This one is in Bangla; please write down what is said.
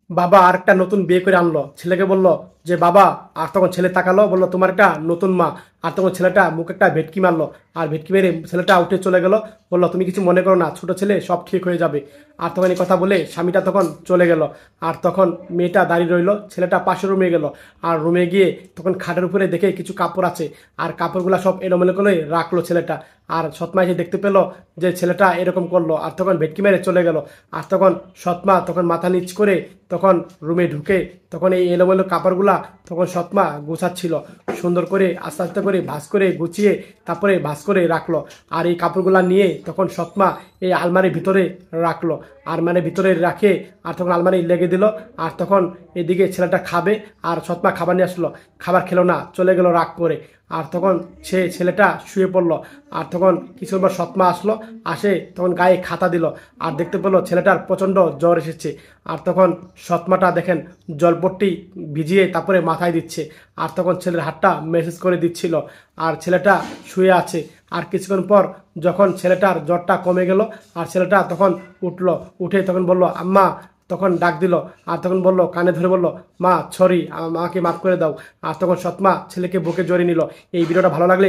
বাবা আরেকটা নতুন বিয়ে করে আনলো, ছেলেকে বলল যে বাবা। আর তখন ছেলে তাকালো, বললো তোমার একটা নতুন মা। আর তখন ছেলেটা মুখে একটা ভেটকি মারলো, আর ভেটকি মেরে ছেলেটা উঠে চলে গেল। বললো তুমি কিছু মনে করো না, ছোট ছেলে, সব ঠিক হয়ে যাবে। আর তখন এই কথা বলে স্বামীটা তখন চলে গেল। আর তখন মেয়েটা দাঁড়িয়ে রইলো, ছেলেটা পাশের রুমে গেল। আর রুমে গিয়ে তখন খাটের উপরে দেখে কিছু কাপড় আছে, আর কাপড়গুলা সব এলোমেলো করে রাখলো ছেলেটা। আর সৎমা এসে দেখতে পেলো যে ছেলেটা এরকম করলো, আর তখন ভেটকি মেরে চলে গেল। আর তখন সৎমা তখন মাথা নিচ করে তখন রুমে ঢুকে তখন এই এলোমেলো কাপড়গুলা তখন সৎমা গোছাচ্ছিল, সুন্দর করে আস্তে আস্তে করে ভাঁজ করে গুছিয়ে তারপরে ভাঁজ করে রাখলো। আর এই কাপড়গুলা নিয়ে তখন সৎমা এই আলমারির ভিতরে রাখলো। আলমারির ভিতরে রাখে আর তখন আলমারি লেগে দিল। আর তখন এদিকে ছেলেটা খাবে, আর সৎমা খাবার নিয়ে আসলো, খাবার খেলো না, চলে গেল রাগ করে। আর তখন ছেলেটা শুয়ে পড়লো। আর তখন কিছুক্ষণ পর সৎমা আসলো, আসে তখন গায়ে খাতা দিল। আর দেখতে পেলো ছেলেটার প্রচণ্ড জ্বর এসেছে। আর তখন সৎমাটা দেখেন জলপট্টি ভিজিয়ে তারপরে মাথায় দিচ্ছে। আর তখন ছেলের হাতটা মেসেজ করে দিচ্ছিল। আর ছেলেটা শুয়ে আছে। আর কিছুক্ষণ পর যখন ছেলেটার জ্বরটা কমে গেল, আর ছেলেটা তখন উঠলো, উঠে তখন বলল আম্মা, তখন ডাক দিল। আর তখন বলল, কানে ধরে বলল, মা সরি, আমাকে মাফ করে দাও। আর তখন সৎমা ছেলেকে বুকে জড়িয়ে নিল। এই ভিডিওটা ভালো লাগলে